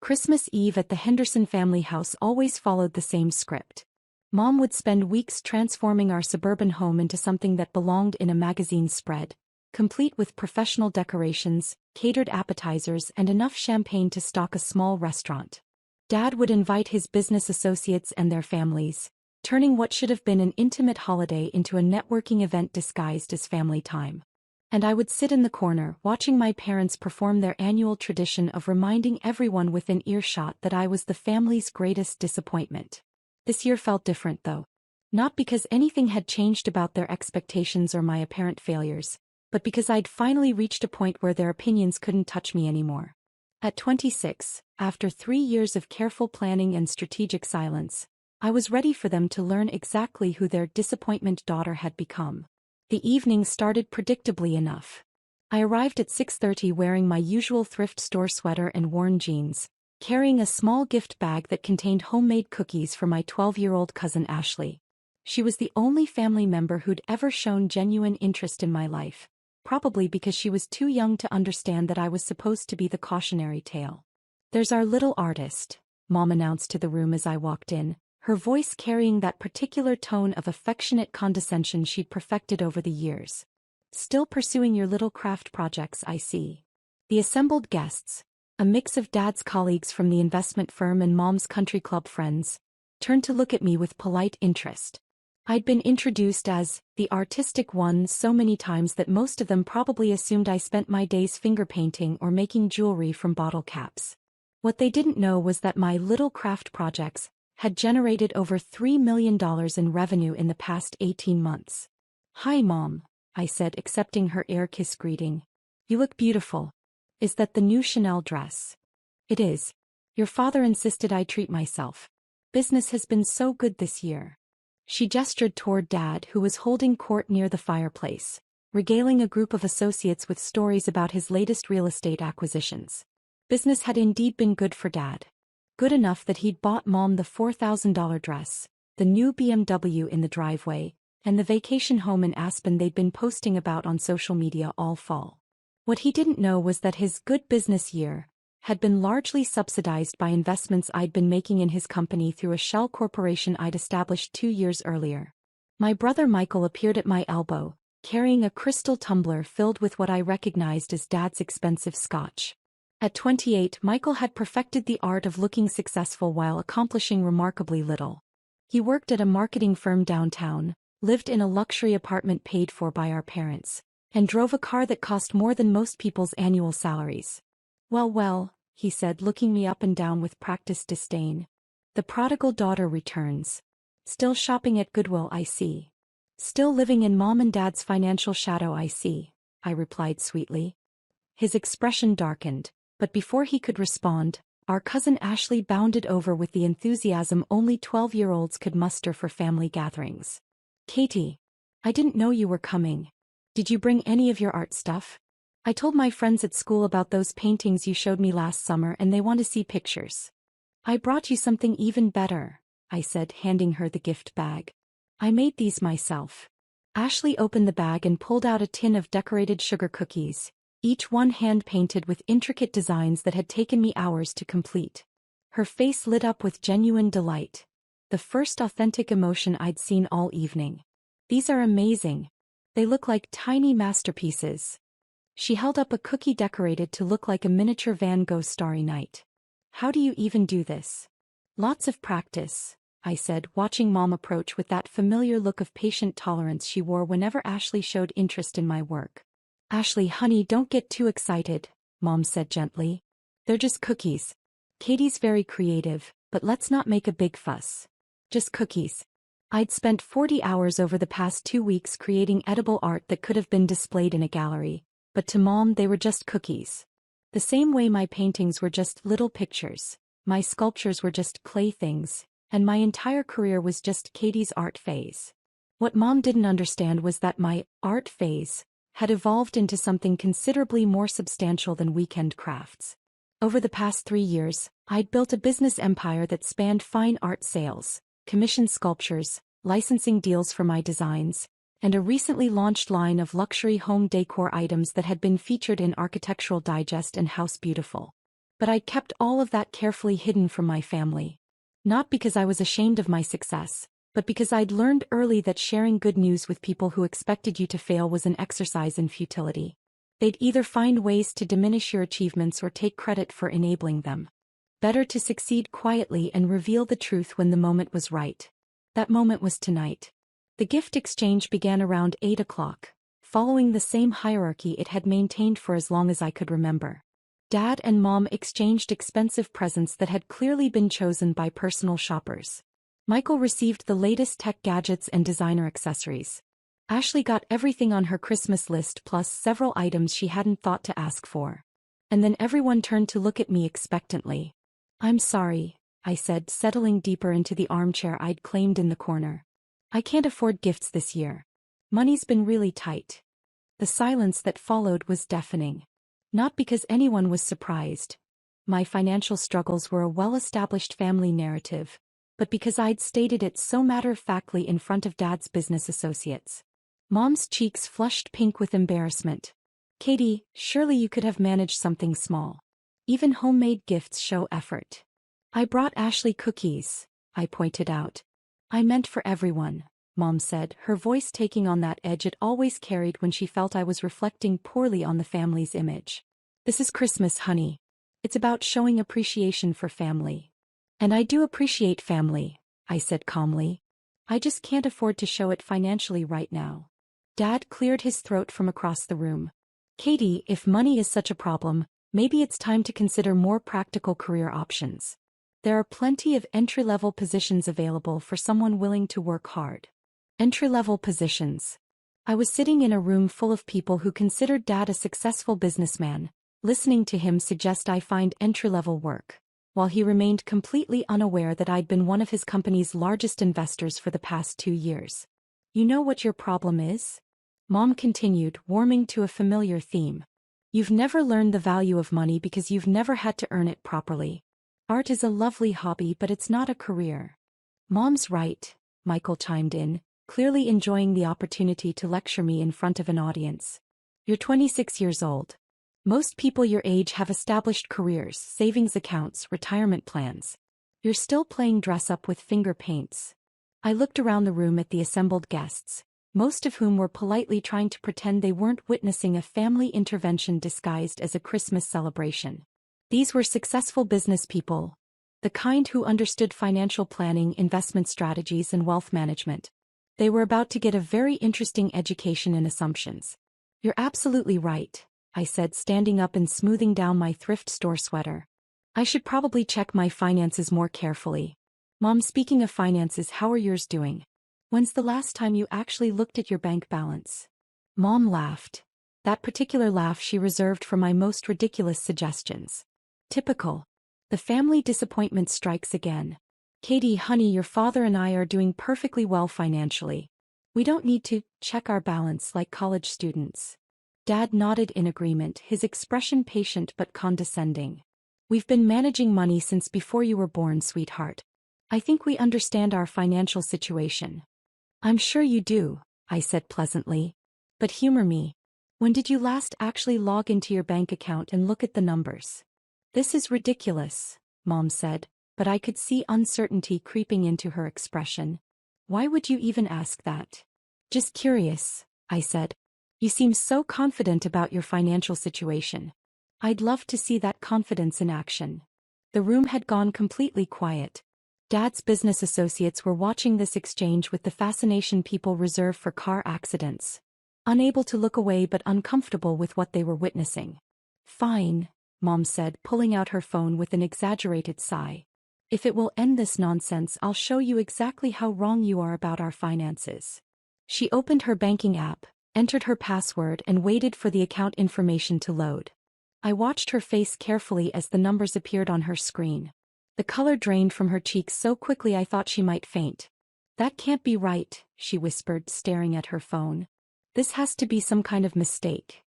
Christmas Eve at the Henderson family house always followed the same script. Mom would spend weeks transforming our suburban home into something that belonged in a magazine spread, complete with professional decorations, catered appetizers, and enough champagne to stock a small restaurant. Dad would invite his business associates and their families, turning what should have been an intimate holiday into a networking event disguised as family time. And I would sit in the corner, watching my parents perform their annual tradition of reminding everyone within earshot that I was the family's greatest disappointment. This year felt different though. Not because anything had changed about their expectations or my apparent failures, but because I'd finally reached a point where their opinions couldn't touch me anymore. At 26, after 3 years of careful planning and strategic silence, I was ready for them to learn exactly who their disappointment daughter had become. The evening started predictably enough. I arrived at 6:30 wearing my usual thrift store sweater and worn jeans, carrying a small gift bag that contained homemade cookies for my 12-year-old cousin Ashley. She was the only family member who'd ever shown genuine interest in my life, probably because she was too young to understand that I was supposed to be the cautionary tale. "There's our little artist," Mom announced to the room as I walked in, her voice carrying that particular tone of affectionate condescension she'd perfected over the years. "Still pursuing your little craft projects, I see." The assembled guests, a mix of Dad's colleagues from the investment firm and Mom's country club friends, turned to look at me with polite interest. I'd been introduced as the artistic one so many times that most of them probably assumed I spent my days finger painting or making jewelry from bottle caps. What they didn't know was that my little craft projects had generated over $3 million in revenue in the past 18 months. "Hi, Mom," I said, accepting her air-kiss greeting. "You look beautiful. Is that the new Chanel dress?" "It is. Your father insisted I treat myself. Business has been so good this year." She gestured toward Dad, who was holding court near the fireplace, regaling a group of associates with stories about his latest real estate acquisitions. Business had indeed been good for Dad. Good enough that he'd bought Mom the $4,000 dress, the new BMW in the driveway, and the vacation home in Aspen they'd been posting about on social media all fall. What he didn't know was that his good business year had been largely subsidized by investments I'd been making in his company through a shell corporation I'd established 2 years earlier. My brother Michael appeared at my elbow, carrying a crystal tumbler filled with what I recognized as Dad's expensive scotch. At 28, Michael had perfected the art of looking successful while accomplishing remarkably little. He worked at a marketing firm downtown, lived in a luxury apartment paid for by our parents, and drove a car that cost more than most people's annual salaries. Well, he said, looking me up and down with practiced disdain. "The prodigal daughter returns. Still shopping at Goodwill, I see. Still living in Mom and Dad's financial shadow, I see," I replied sweetly. His expression darkened, but before he could respond, our cousin Ashley bounded over with the enthusiasm only 12-year-olds could muster for family gatherings. "Katie, I didn't know you were coming. Did you bring any of your art stuff? I told my friends at school about those paintings you showed me last summer and they want to see pictures." "I brought you something even better," I said, handing her the gift bag. "I made these myself." Ashley opened the bag and pulled out a tin of decorated sugar cookies, each one hand-painted with intricate designs that had taken me hours to complete. Her face lit up with genuine delight, the first authentic emotion I'd seen all evening. "These are amazing. They look like tiny masterpieces." She held up a cookie decorated to look like a miniature Van Gogh Starry Night. "How do you even do this?" "Lots of practice," I said, watching Mom approach with that familiar look of patient tolerance she wore whenever Ashley showed interest in my work. "Ashley, honey, don't get too excited," Mom said gently. "They're just cookies. Katie's very creative, but let's not make a big fuss. Just cookies." I'd spent 40 hours over the past 2 weeks creating edible art that could have been displayed in a gallery, but to Mom they were just cookies. The same way my paintings were just little pictures, my sculptures were just playthings, and my entire career was just Katie's art phase. What Mom didn't understand was that my art phase had evolved into something considerably more substantial than weekend crafts. Over the past 3 years, I'd built a business empire that spanned fine art sales, commissioned sculptures, licensing deals for my designs, and a recently launched line of luxury home decor items that had been featured in Architectural Digest and House Beautiful. But I'd kept all of that carefully hidden from my family. Not because I was ashamed of my success, but because I'd learned early that sharing good news with people who expected you to fail was an exercise in futility. They'd either find ways to diminish your achievements or take credit for enabling them. Better to succeed quietly and reveal the truth when the moment was right. That moment was tonight. The gift exchange began around 8 o'clock, following the same hierarchy it had maintained for as long as I could remember. Dad and Mom exchanged expensive presents that had clearly been chosen by personal shoppers. Michael received the latest tech gadgets and designer accessories. Ashley got everything on her Christmas list plus several items she hadn't thought to ask for. And then everyone turned to look at me expectantly. "I'm sorry," I said, settling deeper into the armchair I'd claimed in the corner. "I can't afford gifts this year. Money's been really tight." The silence that followed was deafening. Not because anyone was surprised. My financial struggles were a well-established family narrative, but because I'd stated it so matter-of-factly in front of Dad's business associates. Mom's cheeks flushed pink with embarrassment. "Katie, surely you could have managed something small. Even homemade gifts show effort." "I brought Ashley cookies," I pointed out. "I meant for everyone," Mom said, her voice taking on that edge it always carried when she felt I was reflecting poorly on the family's image. "This is Christmas, honey. It's about showing appreciation for family." "And I do appreciate family," I said calmly. "I just can't afford to show it financially right now." Dad cleared his throat from across the room. "Katie, if money is such a problem, maybe it's time to consider more practical career options. There are plenty of entry-level positions available for someone willing to work hard." Entry-level positions. I was sitting in a room full of people who considered Dad a successful businessman, listening to him suggest I find entry-level work, while he remained completely unaware that I'd been one of his company's largest investors for the past 2 years. "You know what your problem is?" Mom continued, warming to a familiar theme. "You've never learned the value of money because you've never had to earn it properly. Art is a lovely hobby, but it's not a career." "Mom's right," Michael chimed in, clearly enjoying the opportunity to lecture me in front of an audience. "You're 26 years old. Most people your age have established careers, savings accounts, retirement plans. You're still playing dress-up with finger paints." I looked around the room at the assembled guests, most of whom were politely trying to pretend they weren't witnessing a family intervention disguised as a Christmas celebration. These were successful business people, the kind who understood financial planning, investment strategies, and wealth management. They were about to get a very interesting education in assumptions. "You're absolutely right," I said, standing up and smoothing down my thrift store sweater. "I should probably check my finances more carefully." "Mom, speaking of finances, how are yours doing? When's the last time you actually looked at your bank balance?" Mom laughed. That particular laugh she reserved for my most ridiculous suggestions. Typical. The family disappointment strikes again. "Katie, honey, your father and I are doing perfectly well financially. We don't need to check our balance like college students." Dad nodded in agreement, his expression patient but condescending. "We've been managing money since before you were born, sweetheart. I think we understand our financial situation." "I'm sure you do," I said pleasantly. "But humor me. When did you last actually log into your bank account and look at the numbers?" "This is ridiculous," Mom said, but I could see uncertainty creeping into her expression. "Why would you even ask that?" "Just curious," I said. "You seem so confident about your financial situation. I'd love to see that confidence in action." The room had gone completely quiet. Dad's business associates were watching this exchange with the fascination people reserve for car accidents, unable to look away but uncomfortable with what they were witnessing. "Fine," Mom said, pulling out her phone with an exaggerated sigh. "If it will end this nonsense, I'll show you exactly how wrong you are about our finances." She opened her banking app, entered her password, and waited for the account information to load. I watched her face carefully as the numbers appeared on her screen. The color drained from her cheeks so quickly I thought she might faint. "That can't be right," she whispered, staring at her phone. "This has to be some kind of mistake."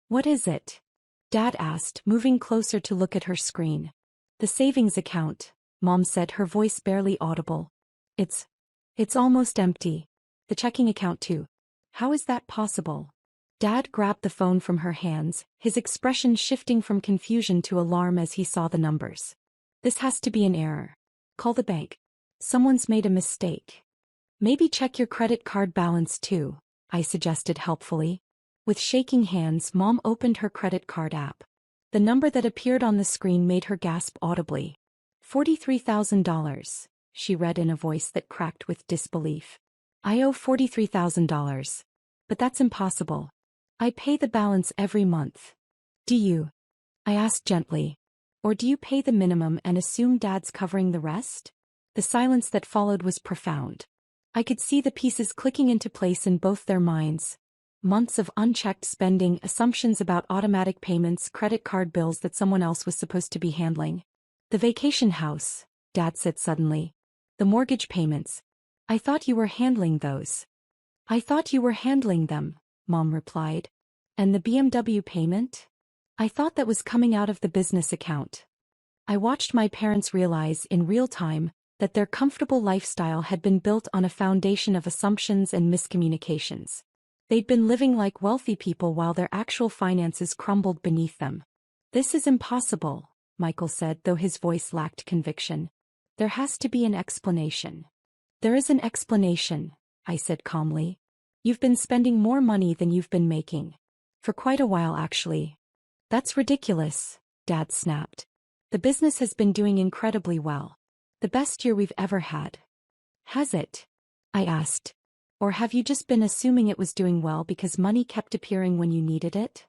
"What is it?" Dad asked, moving closer to look at her screen. "The savings account," Mom said, her voice barely audible. It's almost empty. The checking account too. How is that possible?" Dad grabbed the phone from her hands, his expression shifting from confusion to alarm as he saw the numbers. This has to be an error. Call the bank. Someone's made a mistake. Maybe check your credit card balance too, I suggested helpfully. With shaking hands, Mom opened her credit card app. The number that appeared on the screen made her gasp audibly. $43,000, she read in a voice that cracked with disbelief. I owe $43,000. But that's impossible. I pay the balance every month. Do you? I asked gently. Or do you pay the minimum and assume Dad's covering the rest? The silence that followed was profound. I could see the pieces clicking into place in both their minds. Months of unchecked spending, assumptions about automatic payments, credit card bills that someone else was supposed to be handling. The vacation house, Dad said suddenly. The mortgage payments. I thought you were handling those. I thought you were handling them, Mom replied. And the BMW payment? I thought that was coming out of the business account. I watched my parents realize in real time that their comfortable lifestyle had been built on a foundation of assumptions and miscommunications. They'd been living like wealthy people while their actual finances crumbled beneath them. This is impossible, Michael said, though his voice lacked conviction. There has to be an explanation. There is an explanation, I said calmly. You've been spending more money than you've been making. For quite a while, actually. That's ridiculous, Dad snapped. The business has been doing incredibly well. The best year we've ever had. Has it? I asked. Or have you just been assuming it was doing well because money kept appearing when you needed it?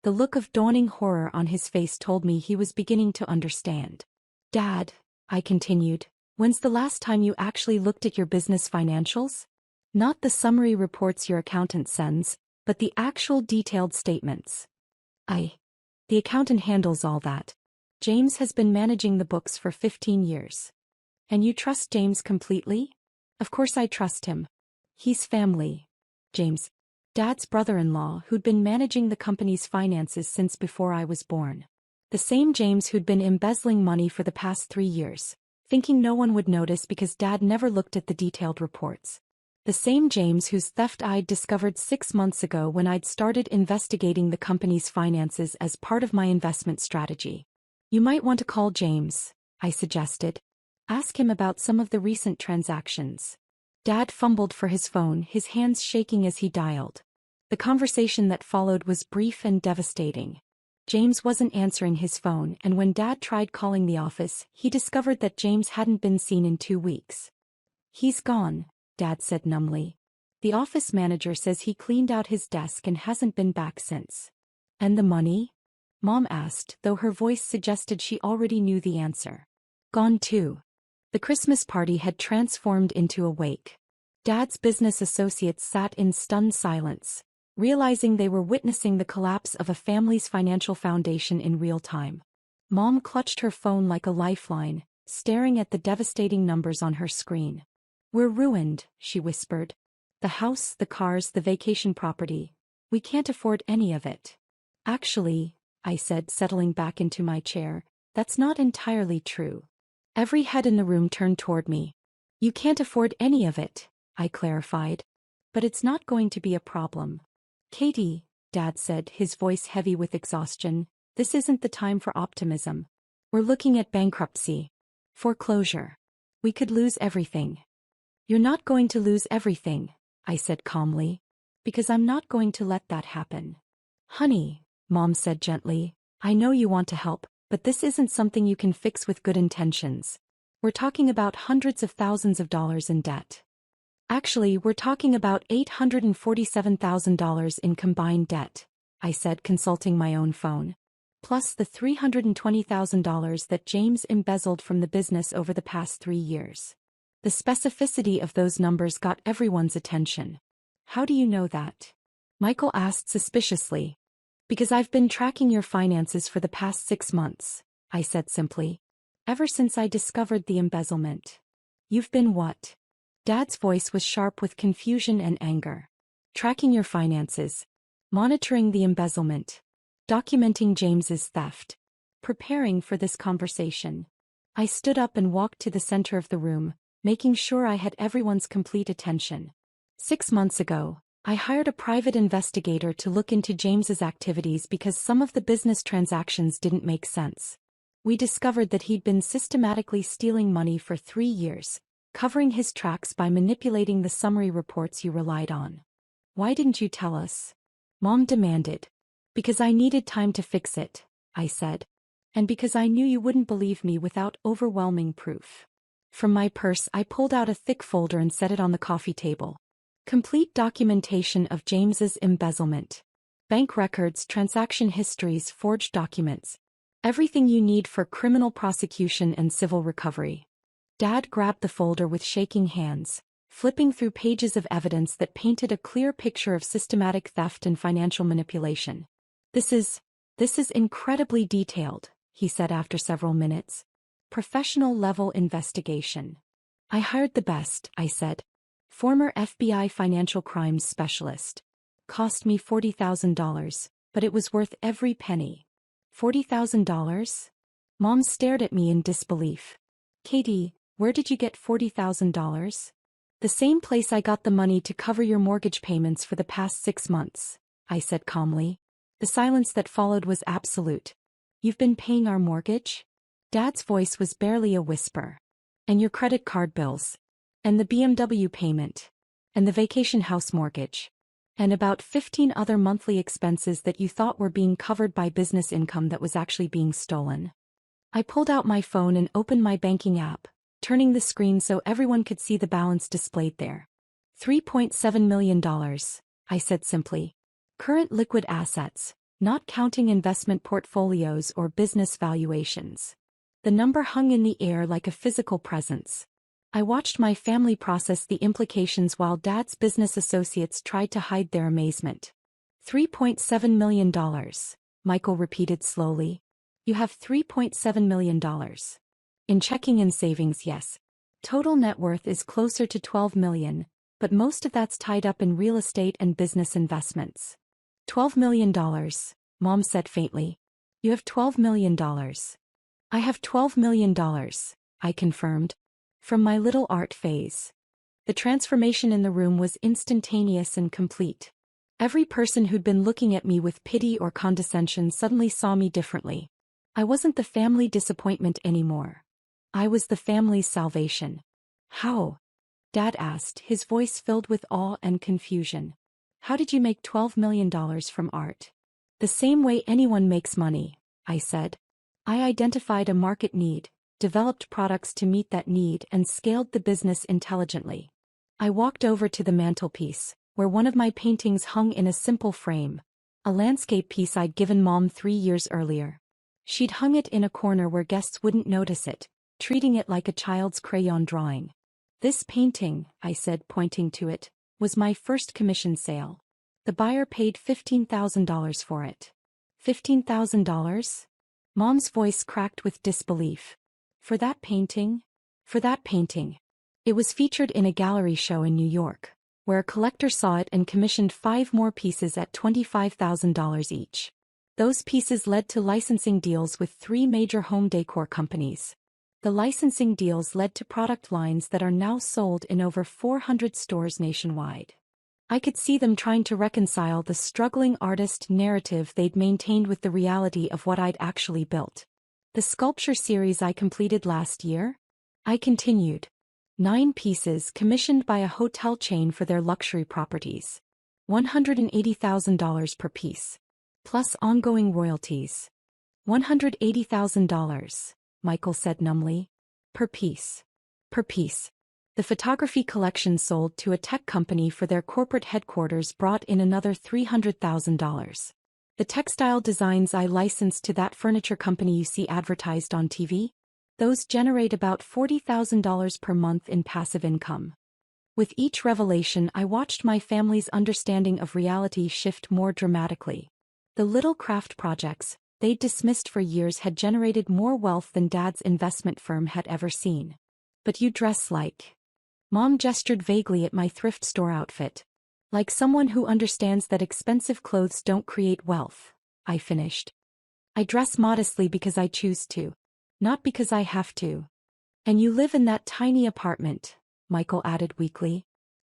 The look of dawning horror on his face told me he was beginning to understand. Dad, I continued, when's the last time you actually looked at your business financials? Not the summary reports your accountant sends, but the actual detailed statements. The accountant handles all that. James has been managing the books for 15 years. And you trust James completely? Of course I trust him. He's family. James, Dad's brother-in-law who'd been managing the company's finances since before I was born. The same James who'd been embezzling money for the past 3 years, thinking no one would notice because Dad never looked at the detailed reports. The same James whose theft I'd discovered 6 months ago when I'd started investigating the company's finances as part of my investment strategy. You might want to call James, I suggested. Ask him about some of the recent transactions. Dad fumbled for his phone, his hands shaking as he dialed. The conversation that followed was brief and devastating. James wasn't answering his phone, and when Dad tried calling the office, he discovered that James hadn't been seen in 2 weeks. He's gone, Dad said numbly. The office manager says he cleaned out his desk and hasn't been back since. And the money? Mom asked, though her voice suggested she already knew the answer. Gone too. The Christmas party had transformed into a wake. Dad's business associates sat in stunned silence, realizing they were witnessing the collapse of a family's financial foundation in real time. Mom clutched her phone like a lifeline, staring at the devastating numbers on her screen. We're ruined, she whispered. The house, the cars, the vacation property. We can't afford any of it. Actually, I said, settling back into my chair, that's not entirely true. Every head in the room turned toward me. You can't afford any of it, I clarified. But it's not going to be a problem. Katie, Dad said, his voice heavy with exhaustion, this isn't the time for optimism. We're looking at bankruptcy. Foreclosure. We could lose everything. You're not going to lose everything, I said calmly. Because I'm not going to let that happen. Honey, Mom said gently, I know you want to help, but this isn't something you can fix with good intentions. We're talking about hundreds of thousands of dollars in debt. Actually, we're talking about $847,000 in combined debt, I said, consulting my own phone. Plus the $320,000 that James embezzled from the business over the past 3 years. The specificity of those numbers got everyone's attention. How do you know that? Michael asked suspiciously. Because I've been tracking your finances for the past 6 months, I said simply. Ever since I discovered the embezzlement. You've been what? Dad's voice was sharp with confusion and anger. Tracking your finances. Monitoring the embezzlement. Documenting James's theft. Preparing for this conversation. I stood up and walked to the center of the room, making sure I had everyone's complete attention. 6 months ago, I hired a private investigator to look into James's activities because some of the business transactions didn't make sense. We discovered that he'd been systematically stealing money for 3 years, covering his tracks by manipulating the summary reports you relied on. Why didn't you tell us? Mom demanded. Because I needed time to fix it, I said. And because I knew you wouldn't believe me without overwhelming proof. From my purse I pulled out a thick folder and set it on the coffee table. Complete documentation of James's embezzlement. Bank records, transaction histories, forged documents. Everything you need for criminal prosecution and civil recovery. Dad grabbed the folder with shaking hands, flipping through pages of evidence that painted a clear picture of systematic theft and financial manipulation. This is incredibly detailed, he said after several minutes. Professional-level investigation. I hired the best, I said. Former FBI financial crimes specialist. Cost me $40,000, but it was worth every penny. $40,000? Mom stared at me in disbelief. Katie, where did you get $40,000? The same place I got the money to cover your mortgage payments for the past 6 months, I said calmly. The silence that followed was absolute. You've been paying our mortgage? Dad's voice was barely a whisper. And your credit card bills. And the BMW payment. And the vacation house mortgage. And about 15 other monthly expenses that you thought were being covered by business income that was actually being stolen. I pulled out my phone and opened my banking app, turning the screen so everyone could see the balance displayed there. $3.7 million, I said simply. Current liquid assets, not counting investment portfolios or business valuations. The number hung in the air like a physical presence. I watched my family process the implications while Dad's business associates tried to hide their amazement. $3.7 million, Michael repeated slowly. You have $3.7 million. In checking and savings, yes. Total net worth is closer to $12 million, but most of that's tied up in real estate and business investments. $12 million, Mom said faintly. You have $12 million. I have $12 million, I confirmed. From my little art phase. The transformation in the room was instantaneous and complete. Every person who'd been looking at me with pity or condescension suddenly saw me differently. I wasn't the family disappointment anymore. I was the family's salvation. How? Dad asked, his voice filled with awe and confusion. How did you make $12 million from art? The same way anyone makes money, I said. I identified a market need, developed products to meet that need and scaled the business intelligently. I walked over to the mantelpiece, where one of my paintings hung in a simple frame, a landscape piece I'd given Mom 3 years earlier. She'd hung it in a corner where guests wouldn't notice it, treating it like a child's crayon drawing. This painting, I said, pointing to it, was my first commission sale. The buyer paid $15,000 for it. $15,000? Mom's voice cracked with disbelief. For that painting? For that painting. It was featured in a gallery show in New York, where a collector saw it and commissioned 5 more pieces at $25,000 each. Those pieces led to licensing deals with 3 major home decor companies. The licensing deals led to product lines that are now sold in over 400 stores nationwide. I could see them trying to reconcile the struggling artist narrative they'd maintained with the reality of what I'd actually built. The sculpture series I completed last year? I continued. 9 pieces commissioned by a hotel chain for their luxury properties. $180,000 per piece. Plus ongoing royalties. $180,000, Michael said numbly. Per piece. Per piece. The photography collection sold to a tech company for their corporate headquarters brought in another $300,000. The textile designs I licensed to that furniture company you see advertised on TV? Those generate about $40,000 per month in passive income. With each revelation, I watched my family's understanding of reality shift more dramatically. The little craft projects they'd dismissed for years had generated more wealth than Dad's investment firm had ever seen. But you dress like... Mom gestured vaguely at my thrift store outfit. Like someone who understands that expensive clothes don't create wealth, I finished. I dress modestly because I choose to, not because I have to. And you live in that tiny apartment, Michael added weakly.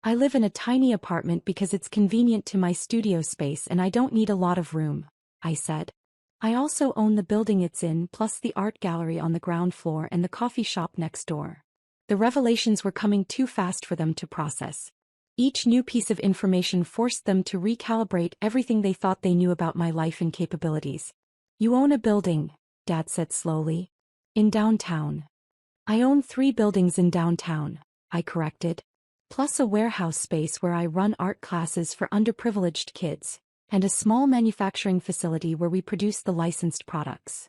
I live in a tiny apartment because it's convenient to my studio space and I don't need a lot of room, I said. I also own the building it's in, plus the art gallery on the ground floor and the coffee shop next door. The revelations were coming too fast for them to process. Each new piece of information forced them to recalibrate everything they thought they knew about my life and capabilities. You own a building, Dad said slowly. In downtown. I own 3 buildings in downtown, I corrected. Plus a warehouse space where I run art classes for underprivileged kids, and a small manufacturing facility where we produce the licensed products.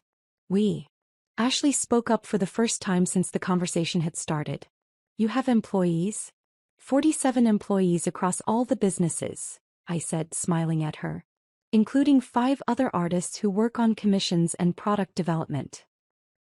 Ashley spoke up for the first time since the conversation had started. You have employees? 47 employees across all the businesses, I said, smiling at her. Including 5 other artists who work on commissions and product development.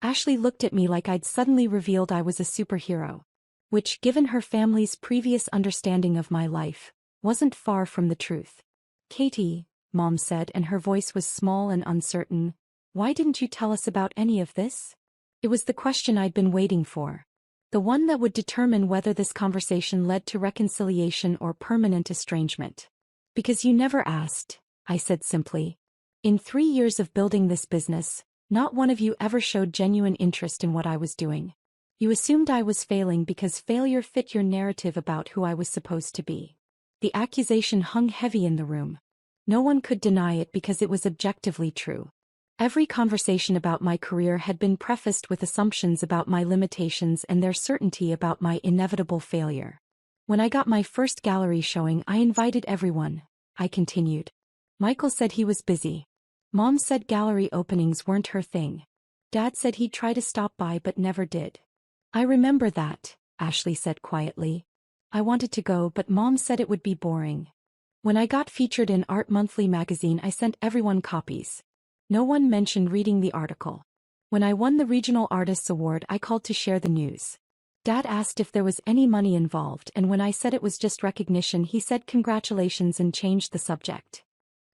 Ashley looked at me like I'd suddenly revealed I was a superhero. Which, given her family's previous understanding of my life, wasn't far from the truth. Katie, Mom said, and her voice was small and uncertain, why didn't you tell us about any of this? It was the question I'd been waiting for. The one that would determine whether this conversation led to reconciliation or permanent estrangement. Because you never asked, I said simply. In 3 years of building this business, not one of you ever showed genuine interest in what I was doing. You assumed I was failing because failure fit your narrative about who I was supposed to be. The accusation hung heavy in the room. No one could deny it because it was objectively true. Every conversation about my career had been prefaced with assumptions about my limitations and their certainty about my inevitable failure. When I got my first gallery showing, I invited everyone, I continued. Michael said he was busy. Mom said gallery openings weren't her thing. Dad said he'd try to stop by but never did. I remember that, Ashley said quietly. I wanted to go but Mom said it would be boring. When I got featured in Art Monthly magazine, I sent everyone copies. No one mentioned reading the article. When I won the Regional Artists Award, I called to share the news. Dad asked if there was any money involved, and when I said it was just recognition, he said congratulations and changed the subject.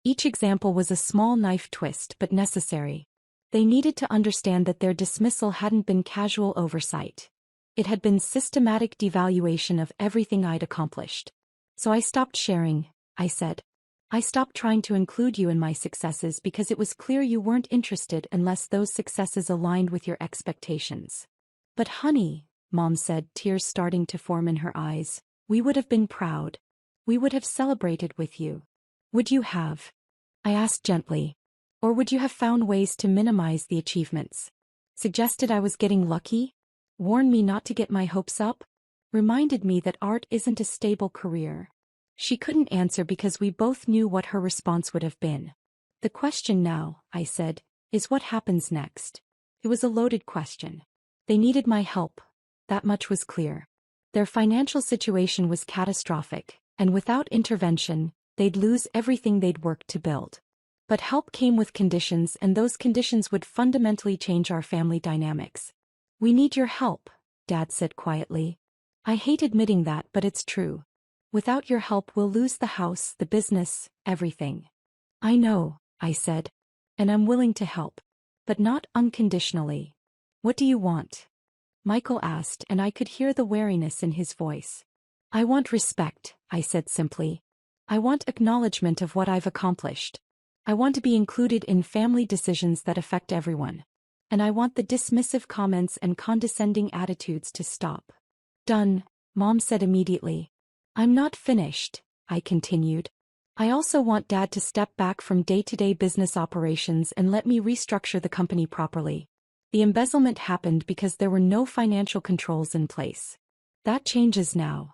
Each example was a small knife twist but necessary. They needed to understand that their dismissal hadn't been casual oversight. It had been systematic devaluation of everything I'd accomplished. So I stopped sharing, I said. I stopped trying to include you in my successes because it was clear you weren't interested unless those successes aligned with your expectations. But honey, Mom said, tears starting to form in her eyes, we would have been proud. We would have celebrated with you. Would you have? I asked gently. Or would you have found ways to minimize the achievements? Suggested I was getting lucky? Warned me not to get my hopes up? Reminded me that art isn't a stable career. She couldn't answer because we both knew what her response would have been. The question now, I said, is what happens next? It was a loaded question. They needed my help. That much was clear. Their financial situation was catastrophic, and without intervention, they'd lose everything they'd worked to build. But help came with conditions, and those conditions would fundamentally change our family dynamics. We need your help, Dad said quietly. I hate admitting that, but it's true. Without your help, we'll lose the house, the business, everything. I know, I said. And I'm willing to help. But not unconditionally. What do you want? Michael asked, and I could hear the wariness in his voice. I want respect, I said simply. I want acknowledgement of what I've accomplished. I want to be included in family decisions that affect everyone. And I want the dismissive comments and condescending attitudes to stop. Done, Mom said immediately. I'm not finished, I continued. I also want Dad to step back from day-to-day business operations and let me restructure the company properly. The embezzlement happened because there were no financial controls in place. That changes now.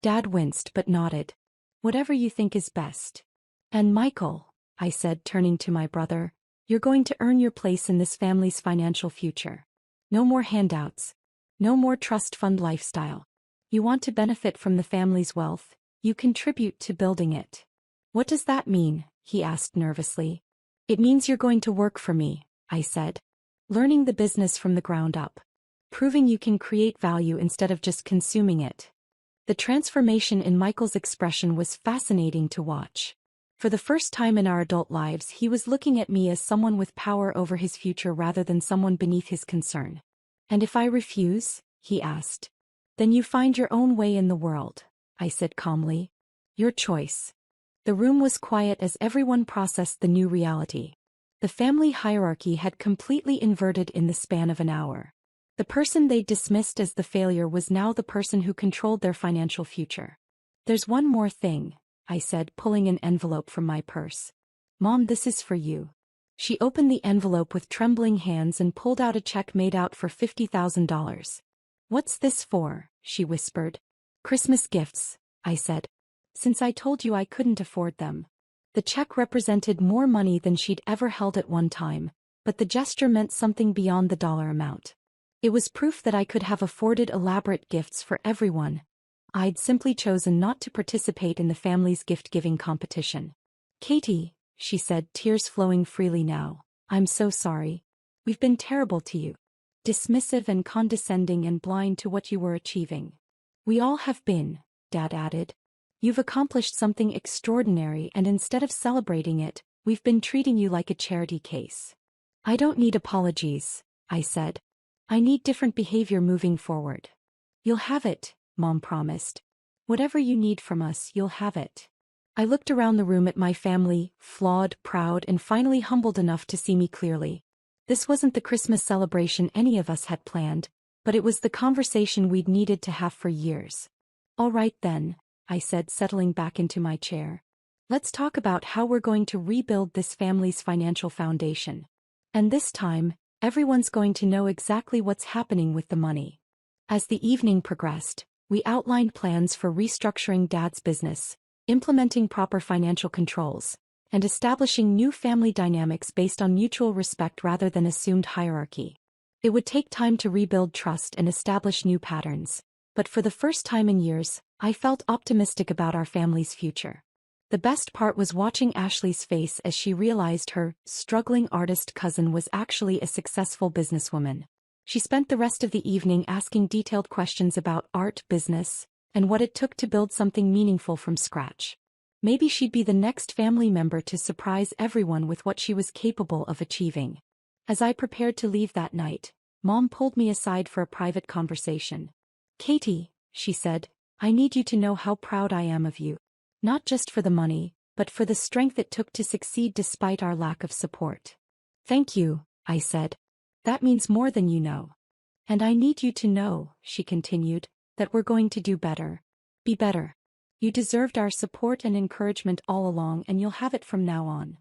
Dad winced but nodded. Whatever you think is best. And Michael, I said, turning to my brother, you're going to earn your place in this family's financial future. No more handouts. No more trust fund lifestyle. You want to benefit from the family's wealth, you contribute to building it. What does that mean? He asked nervously. It means you're going to work for me, I said. Learning the business from the ground up. Proving you can create value instead of just consuming it. The transformation in Michael's expression was fascinating to watch. For the first time in our adult lives, he was looking at me as someone with power over his future rather than someone beneath his concern. And if I refuse, he asked. Then you find your own way in the world, I said calmly. Your choice. The room was quiet as everyone processed the new reality. The family hierarchy had completely inverted in the span of an hour. The person they dismissed as the failure was now the person who controlled their financial future. There's one more thing, I said, pulling an envelope from my purse. Mom, this is for you. She opened the envelope with trembling hands and pulled out a check made out for $50,000. What's this for? She whispered. Christmas gifts, I said. Since I told you I couldn't afford them. The check represented more money than she'd ever held at one time, but the gesture meant something beyond the dollar amount. It was proof that I could have afforded elaborate gifts for everyone. I'd simply chosen not to participate in the family's gift-giving competition. Katie, she said, tears flowing freely now, I'm so sorry. We've been terrible to you. Dismissive and condescending and blind to what you were achieving. We all have been, Dad added. You've accomplished something extraordinary, and instead of celebrating it, we've been treating you like a charity case. I don't need apologies, I said. I need different behavior moving forward. You'll have it, Mom promised. Whatever you need from us, you'll have it. I looked around the room at my family, flawed, proud, and finally humbled enough to see me clearly. This wasn't the Christmas celebration any of us had planned, but it was the conversation we'd needed to have for years. All right then, I said, settling back into my chair. Let's talk about how we're going to rebuild this family's financial foundation. And this time, everyone's going to know exactly what's happening with the money. As the evening progressed, we outlined plans for restructuring Dad's business, implementing proper financial controls, and establishing new family dynamics based on mutual respect rather than assumed hierarchy. It would take time to rebuild trust and establish new patterns, but for the first time in years, I felt optimistic about our family's future. The best part was watching Ashley's face as she realized her struggling artist cousin was actually a successful businesswoman. She spent the rest of the evening asking detailed questions about art, business, and what it took to build something meaningful from scratch. Maybe she'd be the next family member to surprise everyone with what she was capable of achieving. As I prepared to leave that night, Mom pulled me aside for a private conversation. Katie, she said, I need you to know how proud I am of you. Not just for the money, but for the strength it took to succeed despite our lack of support. Thank you, I said. That means more than you know. And I need you to know, she continued, that we're going to do better. Be better. You deserved our support and encouragement all along, and you'll have it from now on.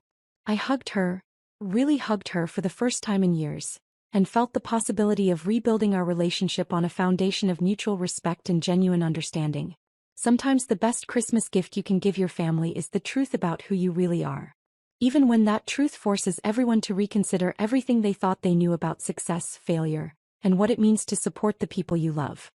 I hugged her, really hugged her for the first time in years, and felt the possibility of rebuilding our relationship on a foundation of mutual respect and genuine understanding. Sometimes the best Christmas gift you can give your family is the truth about who you really are. Even when that truth forces everyone to reconsider everything they thought they knew about success, failure, and what it means to support the people you love.